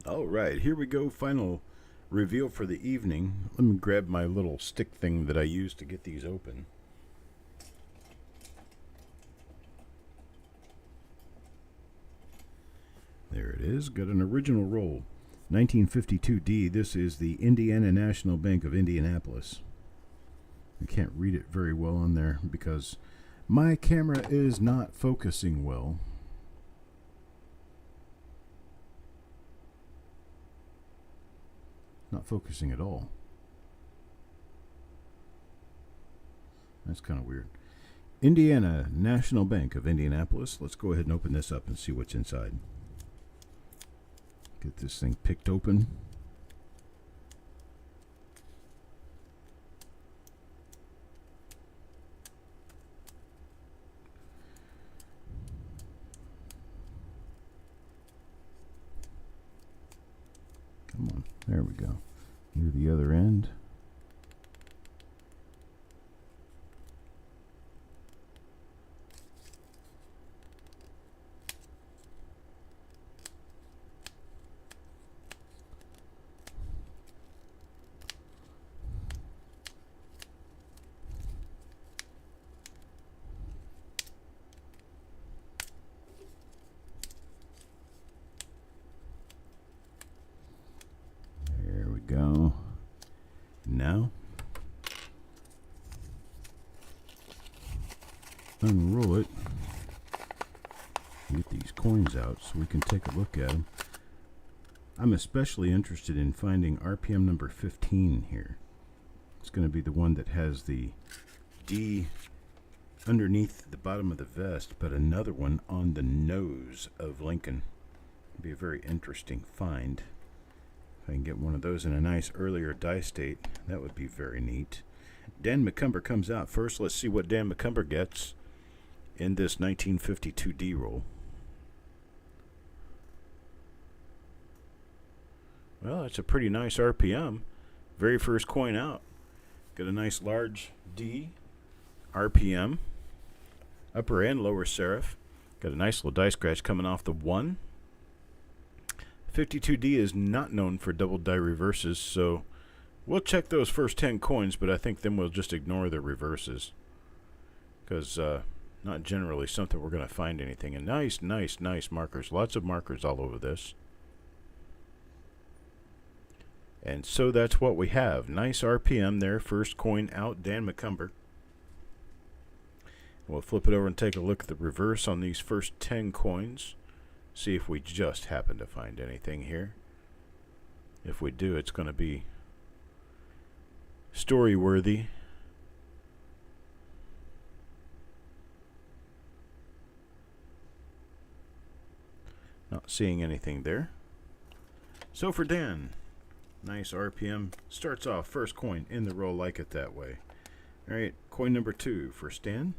All right, here we go. Final reveal for the evening. Let me grab my little stick thing that I use to get these open. There it is. Got an original roll. 1952D. This is the Indiana National Bank of Indianapolis. I can't read it very well on there because my camera is not focusing well. Not focusing at all. That's kind of weird. Indiana National Bank of Indianapolis. Let's go ahead and open this up and see what's inside. Get this thing picked open. Come on. There we go. Near the other end. There we go. Now, unroll it. Get these coins out so we can take a look at them. I'm especially interested in finding RPM number 15 here. It's going to be the one that has the D underneath the bottom of the vest, but another one on the nose of Lincoln. It'll be a very interesting find. If I can get one of those in a nice earlier die state, that would be very neat. Dan McCumber comes out first. Let's see what Dan McCumber gets in this 1952D roll. Well, that's a pretty nice RPM. Very first coin out. Got a nice large D RPM. Upper and lower serif. Got a nice little die scratch coming off the 1. 52D is not known for double die reverses, so we'll check those first 10 coins, but I think then we'll just ignore the reverses. Because not generally something we're going to find anything. And nice markers. Lots of markers all over this. And so that's what we have. Nice RPM there. First coin out, Dan McCumber. We'll flip it over and take a look at the reverse on these first 10 coins. See if we just happen to find anything here. If we do, it's going to be story-worthy. Not seeing anything there. So for Dan, nice RPM. Starts off first coin in the roll, like it that way. All right, coin number 2 for Stan.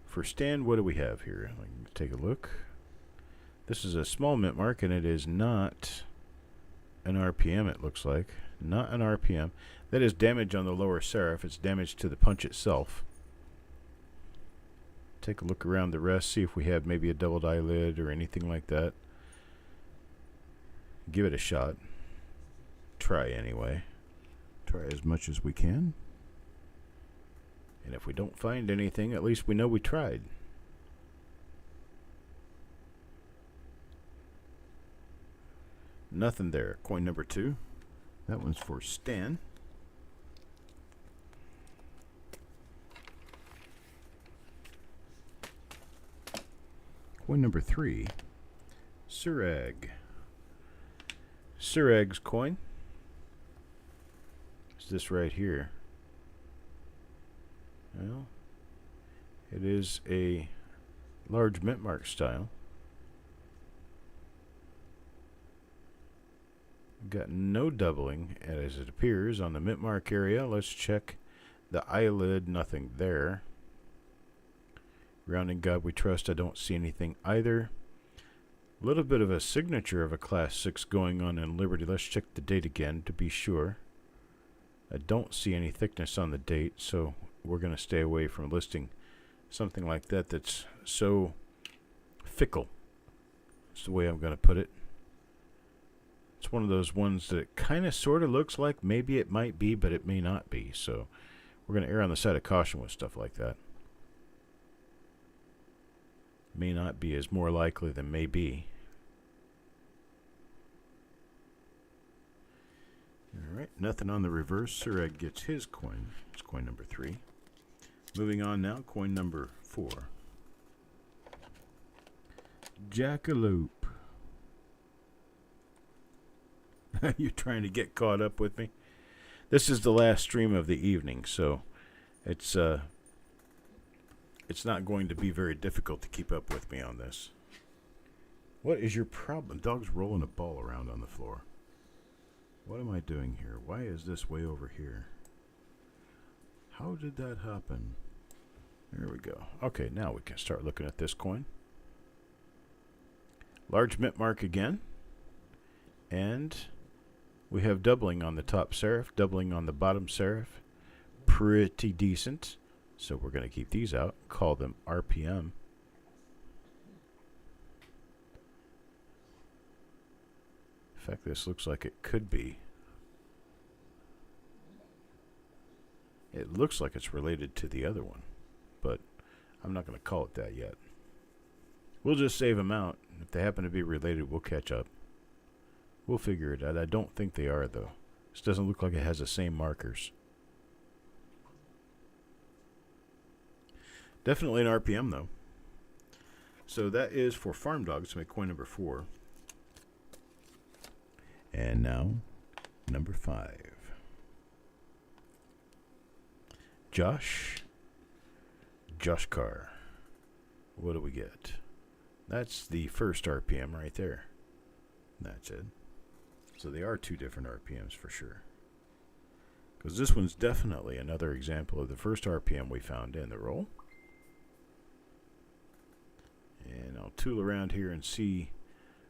For Stan, what do we have here? Let's take a look. This is a small mint mark, and it is not an RPM, it looks like. Not an RPM. That is damage on the lower serif. It's damage to the punch itself. Take a look around the rest, see if we have maybe a doubled eyelid or anything like that. Give it a shot. Try anyway. Try as much as we can. And if we don't find anything, at least we know we tried. Nothing there. Coin number 2. That one's for Stan. Coin number 3. Surag. Surag's coin. It's this right here. Well, it is a large mint mark style. Got no doubling as it appears on the mint mark area. Let's check the eyelid. Nothing there. Rounding God we trust. I don't see anything either. A little bit of a signature of a class 6 going on in Liberty. Let's check the date again to be sure. I don't see any thickness on the date, so we're going to stay away from listing something like that that's so fickle. That's the way I'm going to put it. It's one of those ones that it kind of sort of looks like maybe it might be, but it may not be. So we're going to err on the side of caution with stuff like that. May not be is more likely than may be. Alright, nothing on the reverse. Surag gets his coin. It's coin number 3. Moving on now, coin number 4. Jackalope. You're trying to get caught up with me? This is the last stream of the evening, so it's not going to be very difficult to keep up with me on this. What is your problem? Dog's rolling a ball around on the floor. What am I doing here? Why is this way over here? How did that happen? There we go. Okay, now we can start looking at this coin. Large mint mark again. And we have doubling on the top serif, doubling on the bottom serif. Pretty decent. So we're going to keep these out, call them RPM. In fact, this looks like it could be. It looks like it's related to the other one, but I'm not going to call it that yet. We'll just save them out. If they happen to be related, we'll catch up. We'll figure it out. I don't think they are, though. This doesn't look like it has the same markers. Definitely an RPM, though. So that is for Farm Dogs to make coin number 4. And now, number 5. Josh Carr. What do we get? That's the first RPM right there. That's it. So they are 2 different RPMs for sure. Because this one's definitely another example of the first RPM we found in the roll. And I'll tool around here and see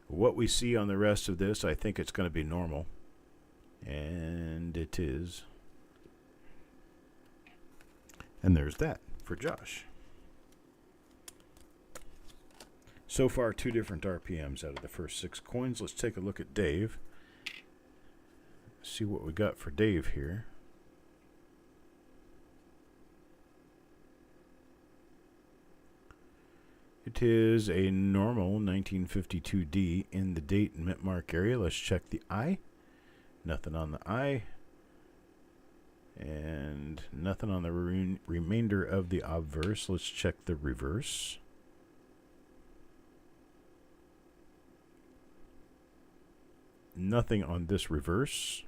what we see on the rest of this. I think it's going to be normal. And it is. And there's that for Josh. So far, 2 different RPMs out of the first 6 coins. Let's take a look at Dave. See what we got for Dave here. It is a normal 1952D in the date and mint mark area. Let's check the eye. Nothing on the eye. And nothing on the remainder of the obverse. Let's check the reverse. Nothing on this reverse.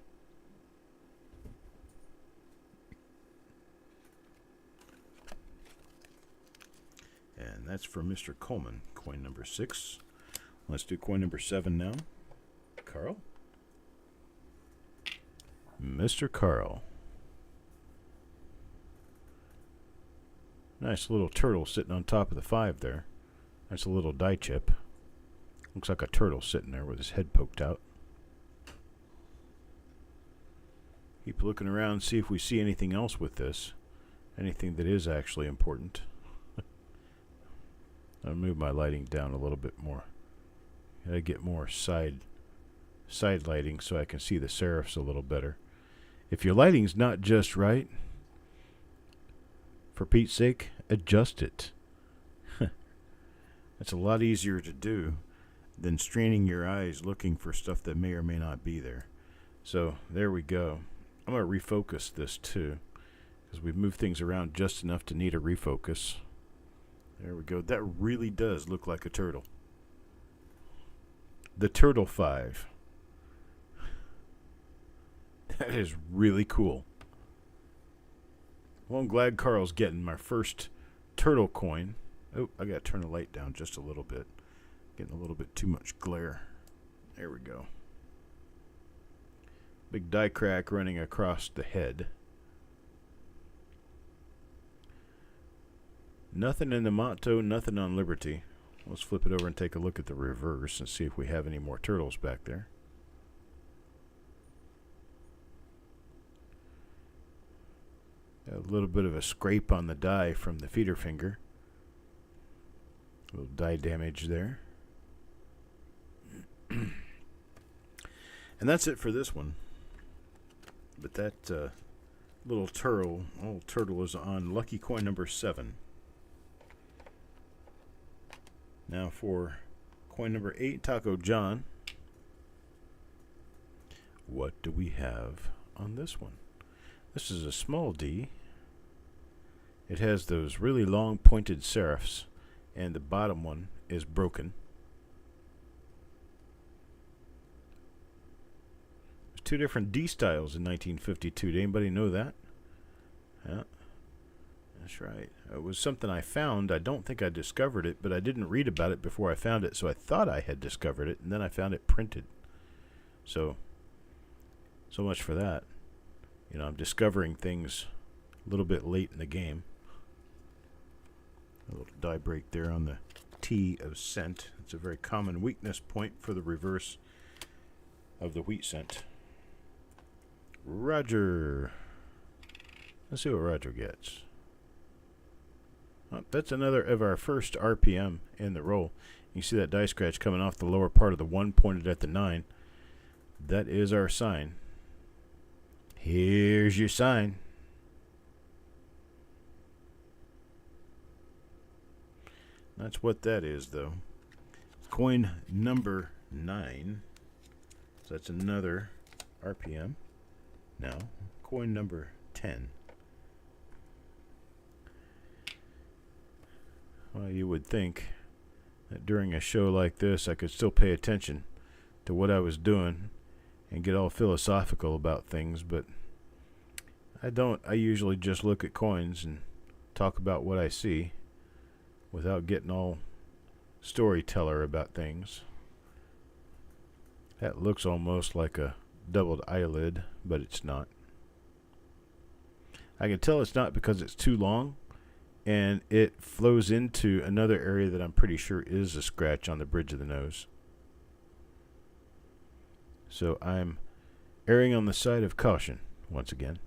And that's for Mr. Coleman, coin number 6. Let's do coin number 7 now. Carl. Mr. Carl. Nice little turtle sitting on top of the 5 there. That's a little die chip. Looks like a turtle sitting there with his head poked out. Keep looking around, see if we see anything else with this. Anything that is actually important. I'll move my lighting down a little bit more. Gotta get more side lighting so I can see the serifs a little better. If your lighting's not just right, for Pete's sake, adjust it. It's a lot easier to do than straining your eyes looking for stuff that may or may not be there. So there we go. I'm going to refocus this too, because we've moved things around just enough to need a refocus. There we go. That really does look like a turtle. The Turtle 5. That is really cool. Well, I'm glad Carl's getting my first turtle coin. Oh, I got to turn the light down just a little bit. Getting a little bit too much glare. There we go. Big die crack running across the head. Nothing in the motto, nothing on Liberty. Let's flip it over and take a look at the reverse and see if we have any more turtles back there. A little bit of a scrape on the die from the feeder finger. A little die damage there. And that's it for this one. But that little turtle is on lucky coin number 7. Now for coin number 8, Taco John. What do we have on this one? This is a small D. It has those really long pointed serifs, and the bottom one is broken. There's 2 different D styles in 1952. Did anybody know that? Yeah, that's right. It was something I found. I don't think I discovered it, but I didn't read about it before I found it, so I thought I had discovered it, and then I found it printed. So much for that. You know, I'm discovering things a little bit late in the game. A little die break there on the T of cent. It's a very common weakness point for the reverse of the wheat cent. Roger. Let's see what Roger gets. Oh, that's another of our first RPM in the roll. You see that die scratch coming off the lower part of the 1 pointed at the 9. That is our sign. Here's your sign. That's what that is, though. Coin number 9. So that's another RPM. Now, coin number 10. Well, you would think that during a show like this, I could still pay attention to what I was doing and get all philosophical about things, but I don't. I usually just look at coins and talk about what I see without getting all storyteller about things. That looks almost like a doubled eyelid, but it's not. I can tell it's not because it's too long, and it flows into another area that I'm pretty sure is a scratch on the bridge of the nose. So I'm erring on the side of caution once again.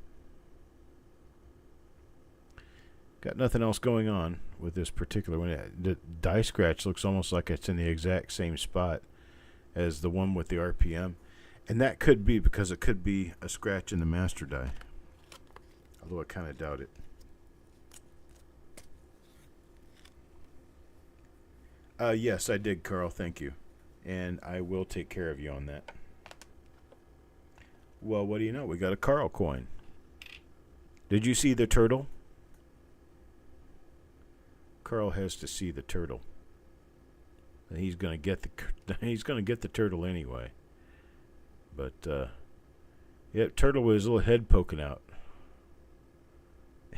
Got nothing else going on with this particular one. The die scratch looks almost like it's in the exact same spot as the one with the RPM. And that could be because it could be a scratch in the master die. Although I kind of doubt it. Yes, I did, Carl. Thank you. And I will take care of you on that. Well, what do you know? We got a Carl coin. Did you see the turtle? Carl has to see the turtle. And he's going to get the turtle anyway. But yeah, turtle with his little head poking out.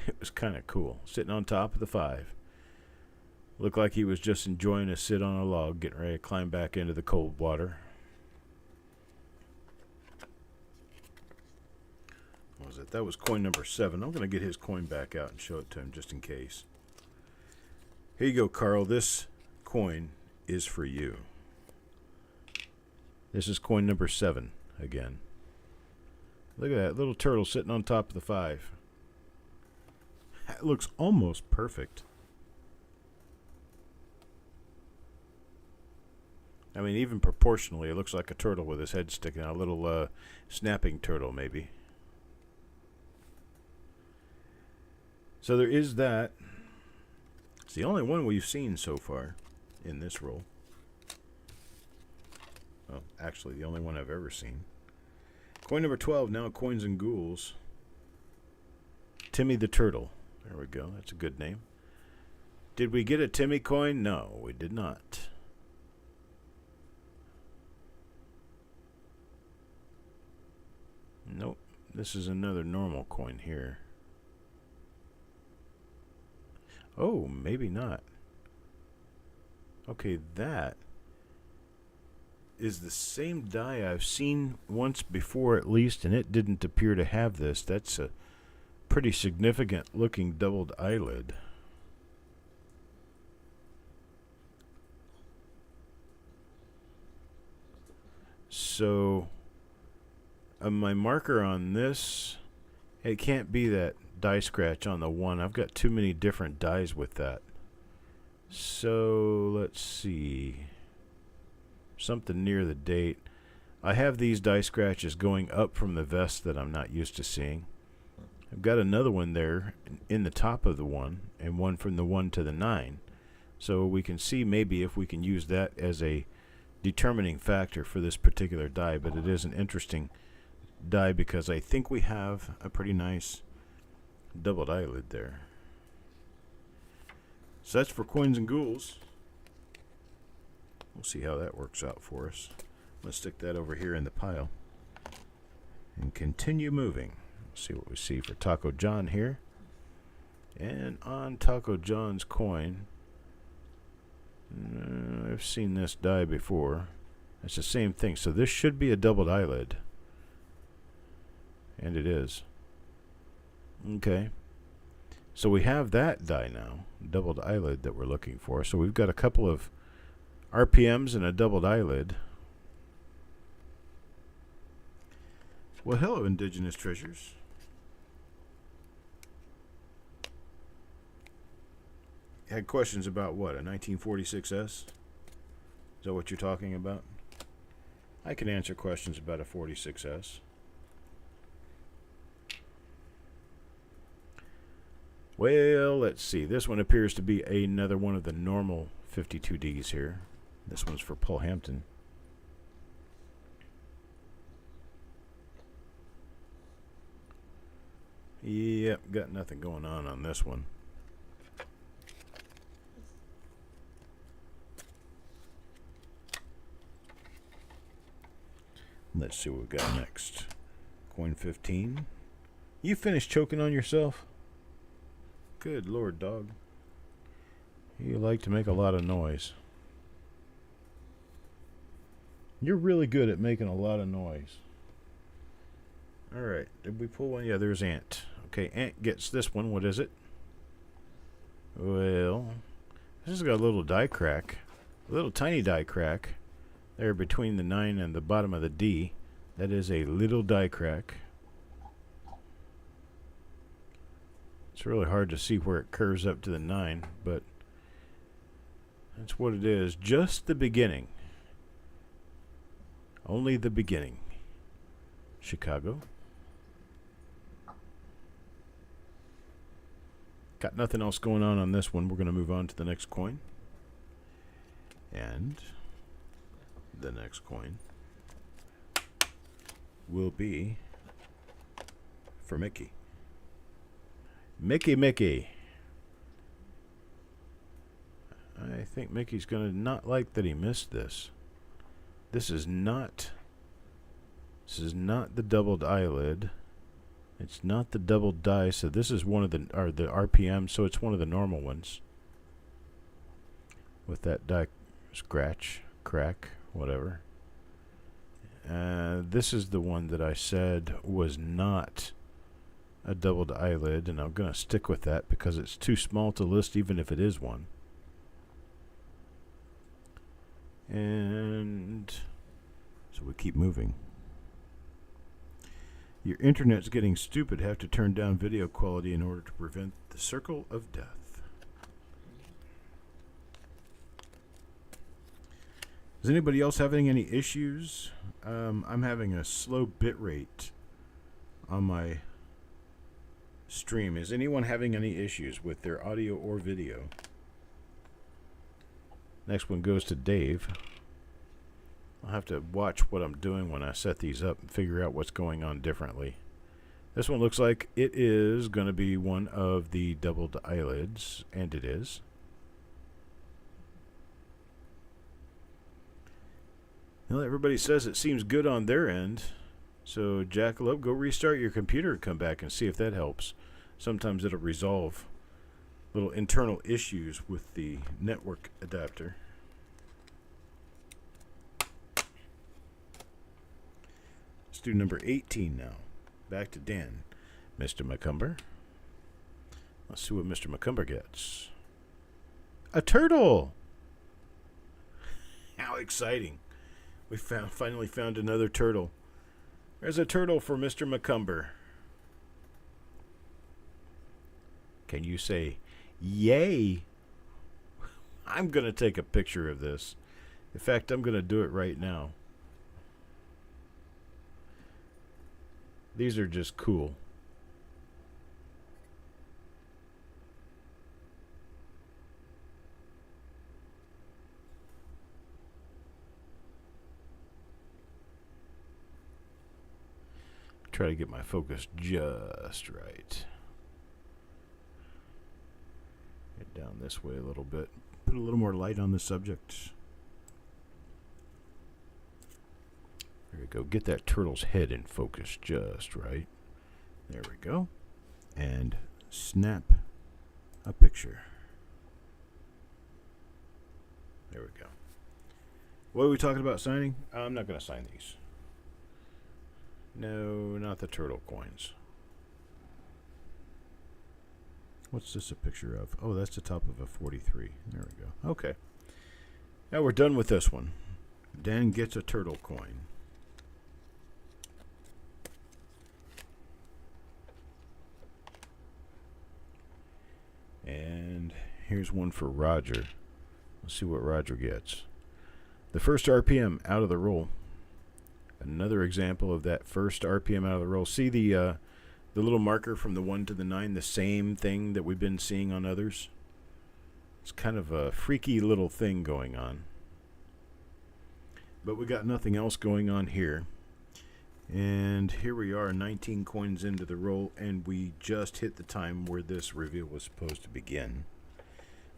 It was kind of cool. Sitting on top of the 5. Looked like he was just enjoying a sit on a log, getting ready to climb back into the cold water. What was it? That was coin number 7. I'm going to get his coin back out and show it to him just in case. Here you go, Carl. This coin is for you. This is coin number 7 again. Look at that little turtle sitting on top of the 5. That looks almost perfect. I mean, even proportionally, it looks like a turtle with his head sticking out. A little snapping turtle, maybe. So there is that. It's the only one we've seen so far in this roll. Well, actually, the only one I've ever seen. Coin number 12, now Coins and Ghouls. Timmy the Turtle. There we go. That's a good name. Did we get a Timmy coin? No, we did not. Nope. This is another normal coin here. Oh, maybe not. Okay, that is the same die I've seen once before at least, and it didn't appear to have this. That's a pretty significant looking doubled eyelid. So my marker on this, it can't be that die scratch on the 1. I've got too many different dies with that. So let's see. Something near the date. I have these die scratches going up from the vest that I'm not used to seeing. I've got another one there in the top of the 1 and one from the 1 to the 9. So we can see maybe if we can use that as a determining factor for this particular die, but it is an interesting die because I think we have a pretty nice doubled eyelid there. So that's for coins and ghouls. We'll see how that works out for us. Let's stick that over here in the pile and continue moving. See what we see for Taco John here. And on Taco John's coin, I've seen this die before. It's the same thing. So this should be a doubled eyelid. And it is. Okay. So we have that die now, doubled eyelid that we're looking for. So we've got a couple of RPMs and a doubled eyelid. Well, hello, Indigenous Treasures. Had questions about what, a 1946S? Is that what you're talking about? I can answer questions about a 46S. Well, let's see. This one appears to be another one of the normal 52Ds here. This one's for Paul Hampton. Yep, got nothing going on this one. Let's see what we got next. Coin 15. You finished choking on yourself? Good Lord, dog. You like to make a lot of noise. You're really good at making a lot of noise. Alright, did we pull one? Yeah, there's Ant. Okay, Ant gets this one. What is it? Well, this has got a little die crack. A little tiny die crack there between the 9 and the bottom of the D. That is a little die crack. It's really hard to see where it curves up to the 9, but that's what it is. Just the beginning. Only the beginning. Chicago. Got nothing else going on this one. We're going to move on to the next coin. And the next coin will be for Mickey. Mickey. I think Mickey's going to not like that he missed this. This is not the doubled eyelid. It's not the doubled die, so this is one of the RPM, so it's one of the normal ones. With that die scratch, crack, whatever. This is the one that I said was not a doubled eyelid, and I'm going to stick with that because it's too small to list even if it is one. And so we keep moving. Your internet's getting stupid. Have to turn down video quality in order to prevent the circle of death. Is anybody else having any issues? I'm having a slow bit rate on my stream. Is anyone having any issues with their audio or video? Next one goes to Dave. I'll have to watch what I'm doing when I set these up and figure out what's going on differently. This one looks like it is going to be one of the doubled eyelids, and it is. Well, everybody says it seems good on their end. So, Jackalope, go restart your computer and come back and see if that helps. Sometimes it'll resolve little internal issues with the network adapter. Let's do number 18 now. Back to Dan. Mr. McCumber. Let's see what Mr. McCumber gets. A turtle! How exciting. We finally found another turtle. There's a turtle for Mr. McCumber. Can you say, yay? I'm going to take a picture of this. In fact, I'm going to do it right now. These are just cool. Try to get my focus just right. Get down this way a little bit. Put a little more light on the subject. There we go. Get that turtle's head in focus just right. There we go. And snap a picture. There we go. What are we talking about signing? I'm not going to sign these. No, not the turtle coins. What's this a picture of? Oh, that's the top of a 43. There we go. Okay. Now we're done with this one. Dan gets a turtle coin. And here's one for Roger. Let's see what Roger gets. The first RPM out of the roll. Another example of that first RPM out of the roll. See the little marker from the 1 to the 9, the same thing that we've been seeing on others? It's kind of a freaky little thing going on. But we got nothing else going on here. And here we are, 19 coins into the roll, and we just hit the time where this reveal was supposed to begin.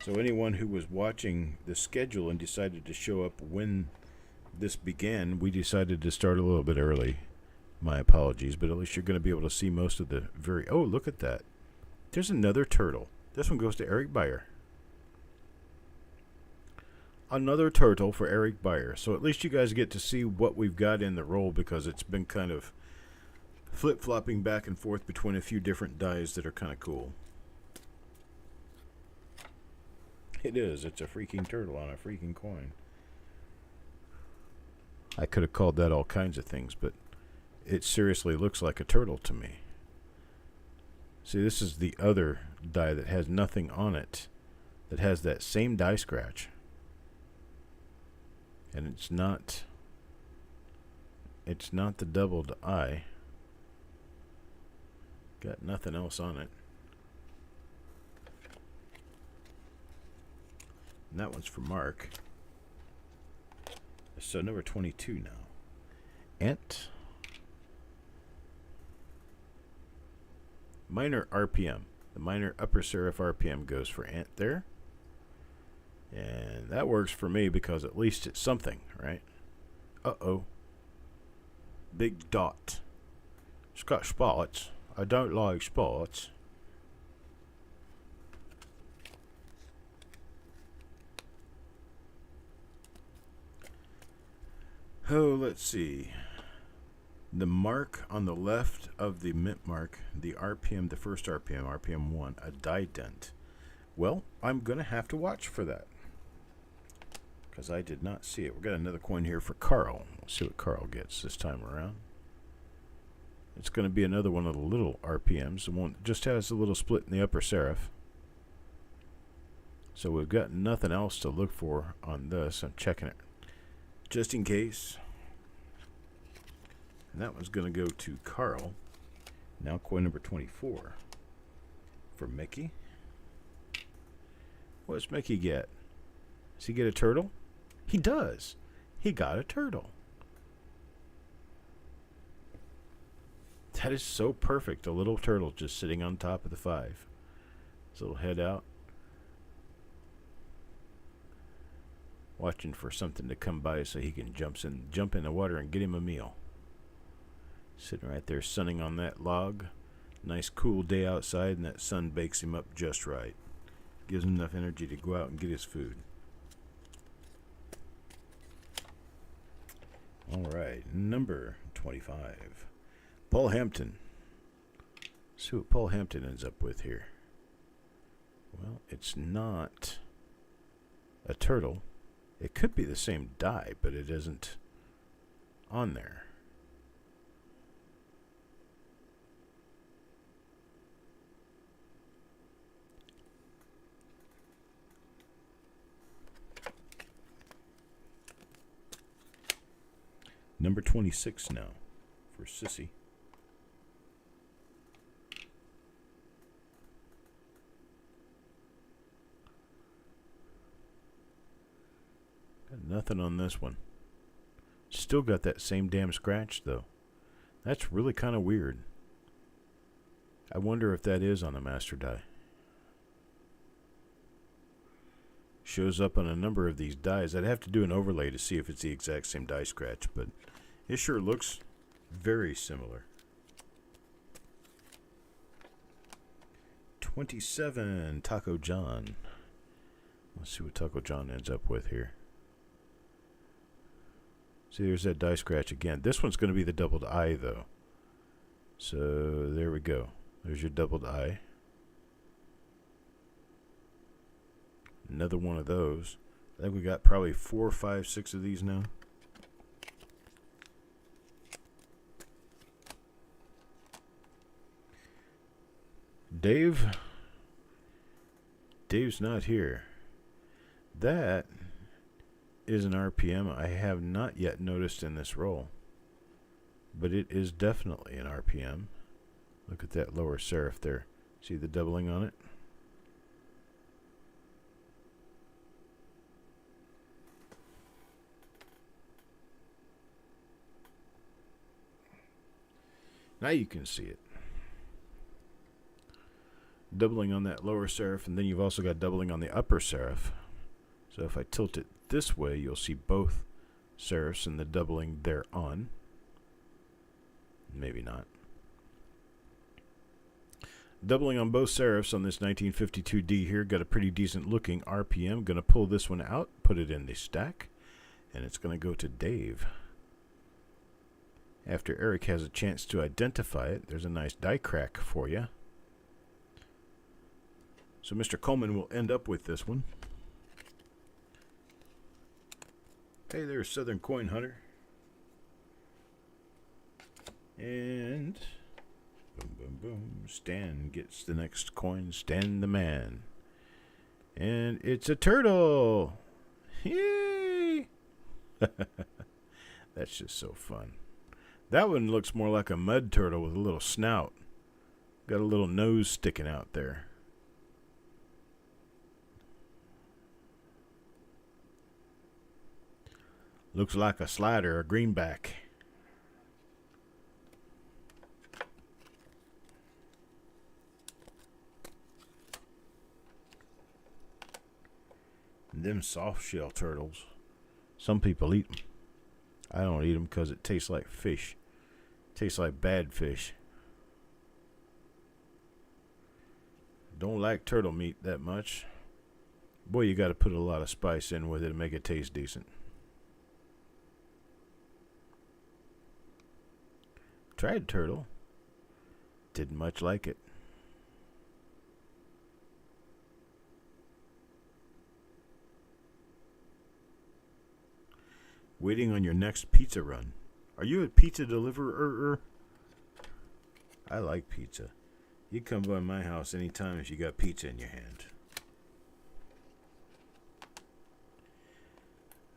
So anyone who was watching the schedule and decided to show up when this began, we decided to start a little bit early. My apologies, but at least you're going to be able to see most of the very... Oh, look at that. There's another turtle. This one goes to Eric Beyer. Another turtle for Eric Beyer. So at least you guys get to see what we've got in the roll, because it's been kind of flip-flopping back and forth between a few different dies that are kind of cool. It is. It's a freaking turtle on a freaking coin. I could have called that all kinds of things, but it seriously looks like a turtle to me. See, this is the other die that has nothing on it, that has that same die scratch. And it's not the doubled eye. Got nothing else on it. And that one's for Mark. So number 22 now. Ant. Minor RPM. The minor upper serif RPM goes for Ant there. And that works for me because at least it's something, right? Uh-oh. Big dot. It's got spots. I don't like spots. Oh, let's see. The mark on the left of the mint mark, the RPM, the first RPM, RPM 1, a die dent. Well, I'm going to have to watch for that, because I did not see it. We've got another coin here for Carl. We'll see what Carl gets this time around. It's going to be another one of the little RPMs, the one that just has a little split in the upper serif. So we've got nothing else to look for on this. I'm checking it just in case. And that one's going to go to Carl. Now coin number 24 for Mickey. What does Mickey get? Does he get a turtle? He does. He got a turtle. That is so perfect. A little turtle just sitting on top of the 5. His little head out. Watching for something to come by so he can jump in the water and get him a meal. Sitting right there sunning on that log. Nice cool day outside, and that sun bakes him up just right. Gives him enough energy to go out and get his food. Alright, number 25. Paul Hampton. Let's see what Paul Hampton ends up with here. Well, it's not a turtle. It could be the same die, but it isn't on there. Number 26 now for Sissy. Nothing on this one. Still got that same damn scratch, though. That's really kind of weird. I wonder if that is on the master die. Shows up on a number of these dies. I'd have to do an overlay to see if it's the exact same die scratch, but it sure looks very similar. 27, Taco John. Let's see what Taco John ends up with here. See, there's that die scratch again. This one's going to be the doubled eye, though. So, there we go. There's your doubled eye. Another one of those. I think we got probably 4, 5, 6 of these now. Dave's not here. That is an RPM I have not yet noticed in this roll, but it is definitely an RPM. Look at that lower serif there. See the doubling on it? Now you can see it. Doubling on that lower serif, and then you've also got doubling on the upper serif. So if I tilt it this way, you'll see both serifs and the doubling thereon. Maybe not. Doubling on both serifs on this 1952D here. Got a pretty decent looking RPM. Going to pull this one out, put it in the stack, and it's going to go to Dave. After Eric has a chance to identify it, there's a nice die crack for you. So Mr. Coleman will end up with this one. Hey, there's Southern Coin Hunter. And boom, boom, boom. Stan gets the next coin. Stan the man. And it's a turtle. Yay! That's just so fun. That one looks more like a mud turtle with a little snout. Got a little nose sticking out there. Looks like a slider, a greenback. And them soft shell turtles. Some people eat them. I don't eat them because it tastes like fish. Tastes like bad fish. Don't like turtle meat that much. Boy, you got to put a lot of spice in with it to make it taste decent. Tried turtle. Didn't much like it. Waiting on your next pizza run. Are you a pizza deliverer? I like pizza. You come by my house anytime if you got pizza in your hand.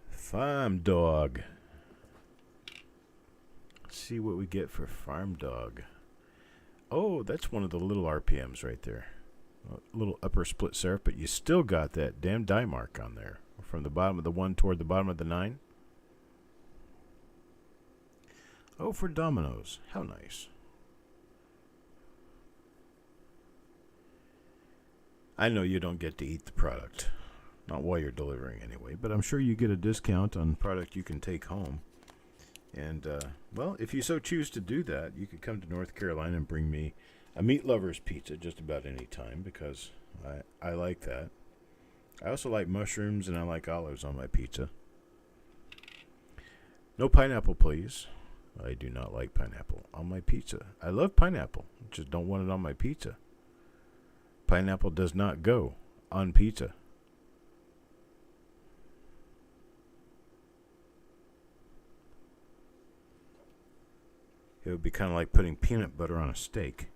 Farm dog. Let's see what we get for farm dog. Oh, that's one of the little RPMs right there. A little upper split serif, but you still got that damn die mark on there. From the bottom of the 1 toward the bottom of the 9. Oh, for Domino's. How nice. I know you don't get to eat the product. Not while you're delivering anyway, but I'm sure you get a discount on product you can take home. And, well, if you so choose to do that, you could come to North Carolina and bring me a meat lover's pizza just about any time, because I like that. I also like mushrooms and I like olives on my pizza. No pineapple, please. I do not like pineapple on my pizza. I love pineapple, just don't want it on my pizza. Pineapple does not go on pizza. It would be kind of like putting peanut butter on a steak.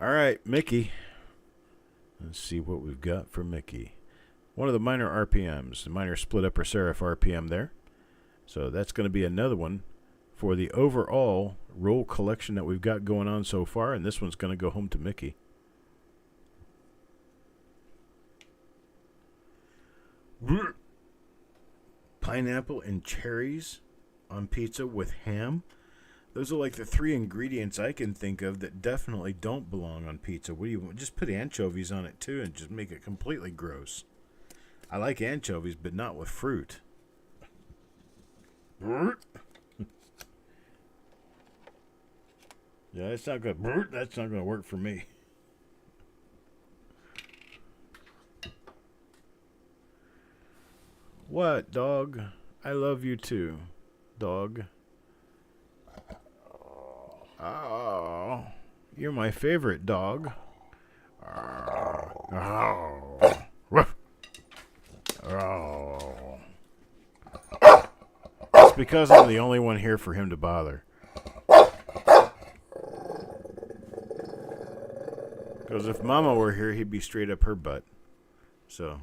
All right, Mickey. Let's see what we've got for Mickey. One of the minor RPMs, the minor split upper serif RPM there. So that's going to be another one for the overall roll collection that we've got going on so far, and this one's going to go home to Mickey. Pineapple and cherries on pizza with ham. Those are like the 3 ingredients I can think of that definitely don't belong on pizza. What do you want? Just put anchovies on it too and just make it completely gross. I like anchovies, but not with fruit. Yeah, that's not good. That's not going to work for me. What, dog? I love you too, dog. Oh, you're my favorite dog. Oh. It's because I'm the only one here for him to bother. Because if Mama were here, he'd be straight up her butt. So...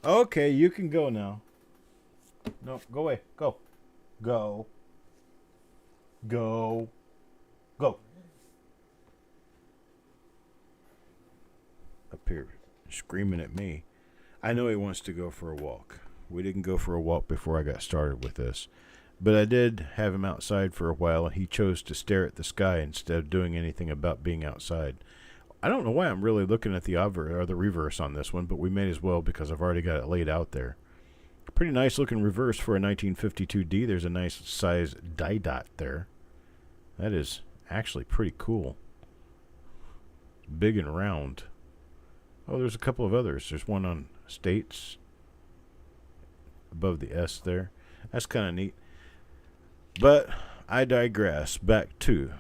Okay, you can go now. No, go away. Go. Go. Go. Go. Up here, screaming at me. I know he wants to go for a walk. We didn't go for a walk before I got started with this. But I did have him outside for a while, and he chose to stare at the sky instead of doing anything about being outside. I don't know why I'm really looking at the reverse on this one, but we may as well because I've already got it laid out there. Pretty nice looking reverse for a 1952D. There's a nice size die dot there. That is actually pretty cool. Big and round. Oh, there's a couple of others. There's one on States above the S there. That's kind of neat. But I digress. Back to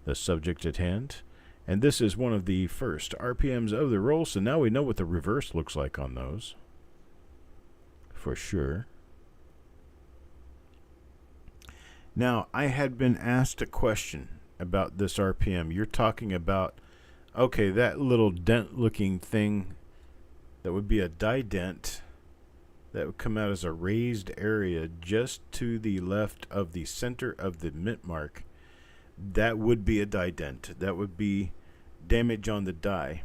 the subject at hand. And this is one of the first RPMs of the roll, so now we know what the reverse looks like on those. For sure. Now, I had been asked a question about this RPM. You're talking about, okay, that little dent-looking thing that would be a die dent that would come out as a raised area just to the left of the center of the mint mark. That would be a die dent. That would be damage on the die.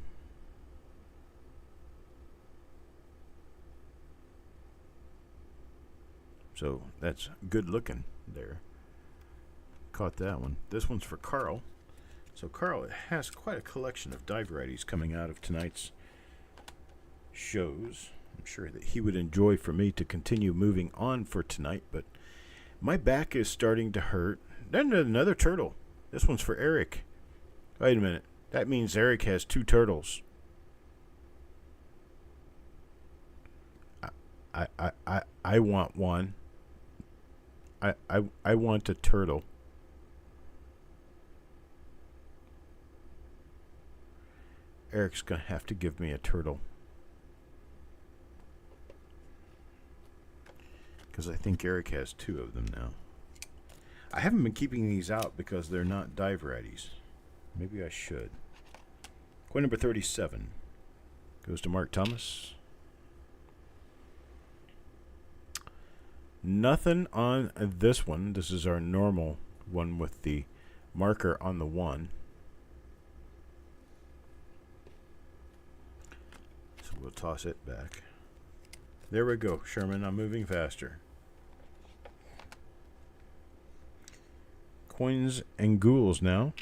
So that's good looking there. Caught that one. This one's for Carl. So Carl has quite a collection of die varieties coming out of tonight's shows. I'm sure that he would enjoy for me to continue moving on for tonight, but my back is starting to hurt. Then another turtle. This one's for Eric. Wait a minute. That means Eric has 2 turtles. I want one. I want a turtle. Eric's going to have to give me a turtle. Because I think Eric has 2 of them now. I haven't been keeping these out because they're not die varieties. Maybe I should. Coin number 37 goes to Mark Thomas. Nothing on this one. This is our normal one with the marker on the 1. So we'll toss it back. There we go, Sherman. I'm moving faster. Coins and ghouls now.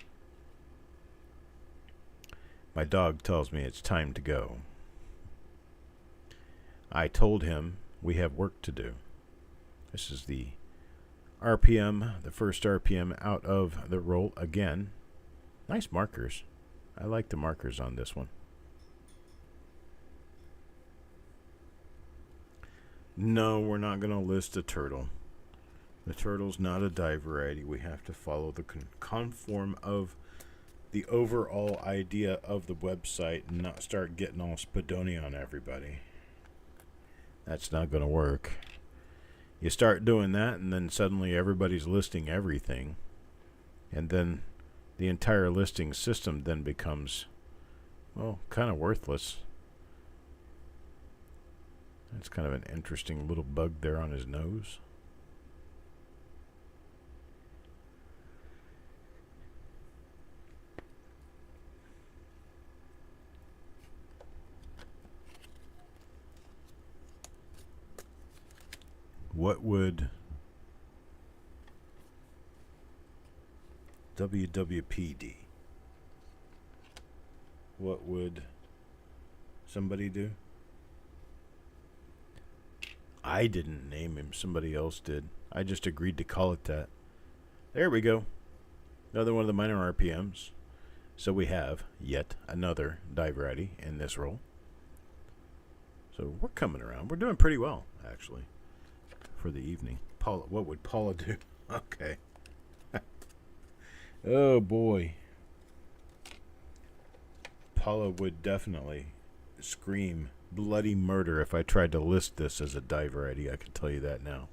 My dog tells me it's time to go. I told him we have work to do. This is the RPM, the first RPM out of the roll again. Nice markers. I like the markers on this one. No, we're not going to list a turtle. The turtle's not a die variety. We have to follow the conform of the overall idea of the website and not start getting all Spadoni on everybody. That's not going to work. You start doing that and then suddenly everybody's listing everything. And then the entire listing system then becomes, well, kind of worthless. That's kind of an interesting little bug there on his nose. What would WWPD? What would somebody do? I didn't name him. Somebody else did. I just agreed to call it that. There we go. Another one of the minor RPMs. So we have yet another die variety in this roll. So we're coming around. We're doing pretty well, actually, for the evening. Paula, what would Paula do? Okay. Oh, boy. Paula would definitely scream bloody murder if I tried to list this as a die variety. I can tell you that now.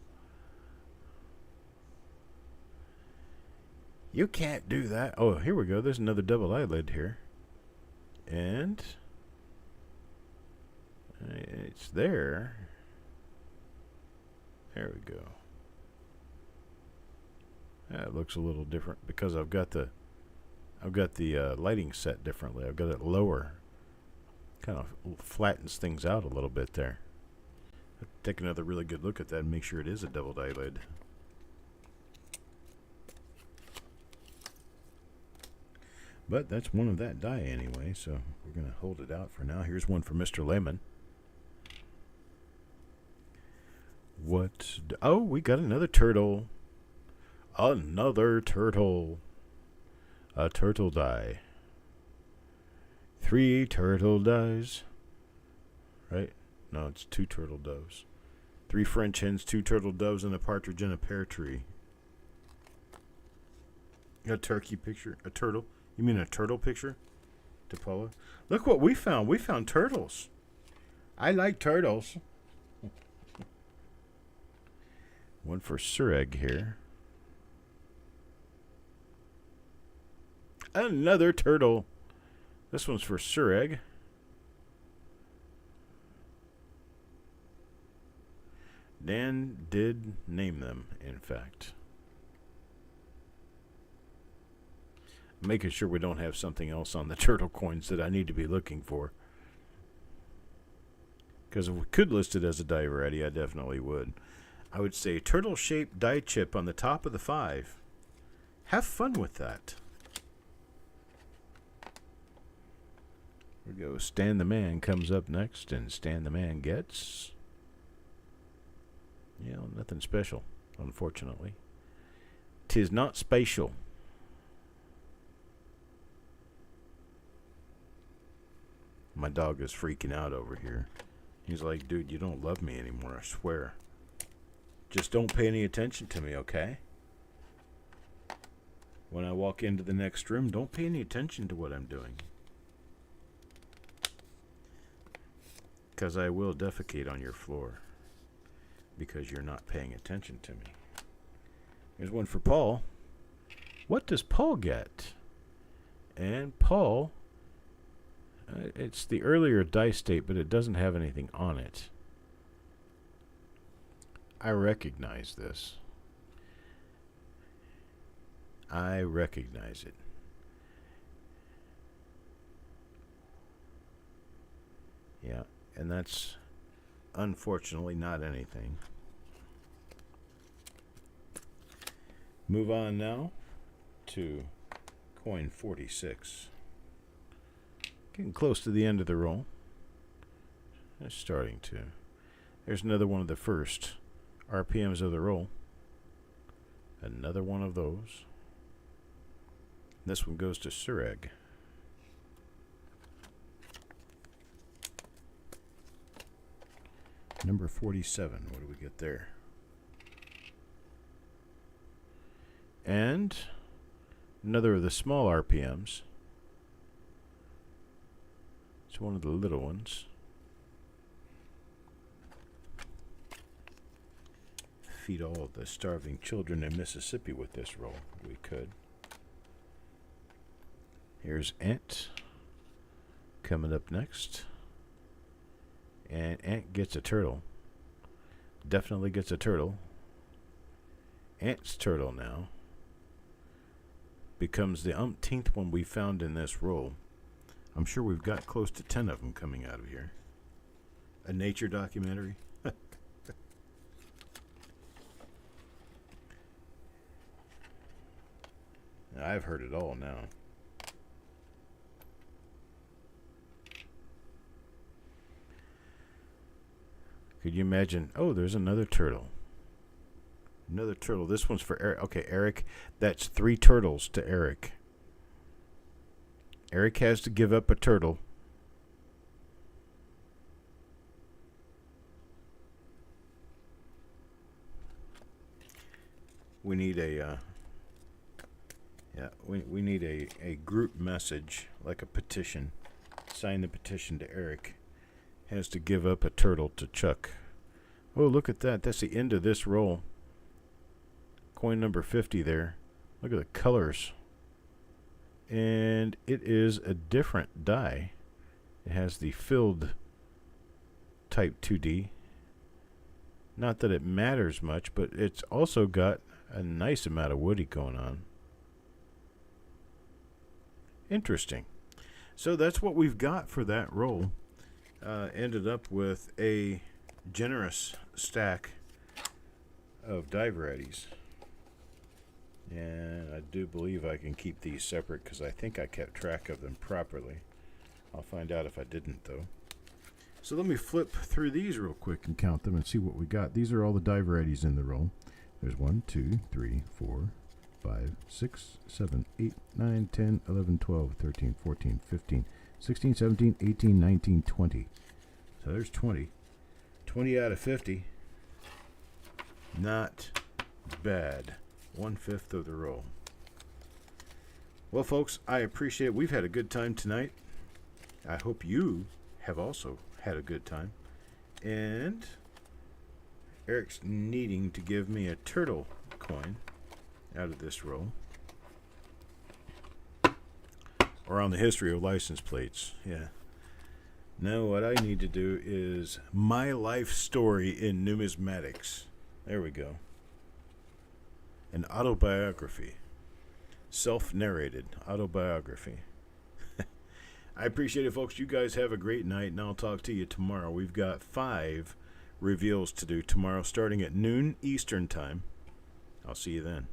You can't do that. Oh, here we go. There's another double eyelid here. And it's there. There we go. That looks a little different because I've got the lighting set differently. I've got it lower. Kind of flattens things out a little bit there. Take another really good look at that and make sure it is a double eyelid. But that's one of that die anyway, so we're going to hold it out for now. Here's one for Mr. Layman. Oh, we got another turtle. Another turtle. A turtle die. 3 turtle dies. Right? No, it's 2 turtle doves. 3 French hens, 2 turtle doves, and a partridge in a pear tree. A turkey picture. A turtle. You mean a turtle picture? To Paula? Look what we found. We found turtles. I like turtles. One for Sureg here. Another turtle. This one's for Sureg. Dan did name them, in fact. Making sure we don't have something else on the turtle coins that I need to be looking for. Because if we could list it as a die variety, I definitely would. I would say turtle-shaped die chip on the top of the 5. Have fun with that. Here we go. Stan the Man comes up next, and Stan the Man gets... Yeah, nothing special, unfortunately. 'Tis not spatial. My dog is freaking out over here. He's like, dude, you don't love me anymore, I swear. Just don't pay any attention to me, okay? When I walk into the next room, don't pay any attention to what I'm doing. Because I will defecate on your floor. Because you're not paying attention to me. Here's one for Paul. What does Paul get? And Paul... it's the earlier dice date, but it doesn't have anything on it. I recognize this. I recognize it. Yeah, and that's unfortunately not anything. Move on now to coin 46. Getting close to the end of the roll. It's starting to. There's another one of the first RPMs of the roll. Another one of those. This one goes to Sureg. Number 47. What do we get there? And another of the small RPMs. It's one of the little ones. Feed all of the starving children in Mississippi with this roll. We could. Here's Ant coming up next. And Ant gets a turtle. definitely gets a turtle. Ant's turtle now becomes the umpteenth one we found in this roll. I'm sure we've got close to 10 of them coming out of here. A nature documentary. I've heard it all now. Could you imagine? Oh, there's another turtle. Another turtle. This one's for Eric. Okay, Eric. That's 3 turtles to Eric. Eric has to give up a turtle. We need a we need a group message, like a petition. Sign the petition to Eric. Has to give up a turtle to Chuck. Oh, look at that. That's the end of this roll. Coin number 50 there. Look at the colors. And it is a different die. It has the filled type 2D. Not that it matters much, but it's also got a nice amount of woody going on. Interesting. So that's what we've got for that roll. Ended up with a generous stack of die varieties. And I do believe I can keep these separate because I think I kept track of them properly. I'll find out if I didn't, though. So let me flip through these real quick and count them and see what we got. These are all the die varieties in the roll. There's 1, 2, 3, 4, 5, 6, 7, 8, 9, 10, 11, 12, 13, 14, 15, 16, 17, 18, 19, 20. So there's 20. 20 out of 50. Not bad. 1/5 of the roll. Well, folks, I appreciate it. We've had a good time tonight. I hope you have also had a good time. And Eric's needing to give me a turtle coin out of this roll. Or on the history of license plates. Yeah. Now what I need to do is my life story in numismatics. There we go. An autobiography. Self-narrated autobiography. I appreciate it, folks. You guys have a great night, and I'll talk to you tomorrow. We've got 5 reveals to do tomorrow starting at noon Eastern time. I'll see you then.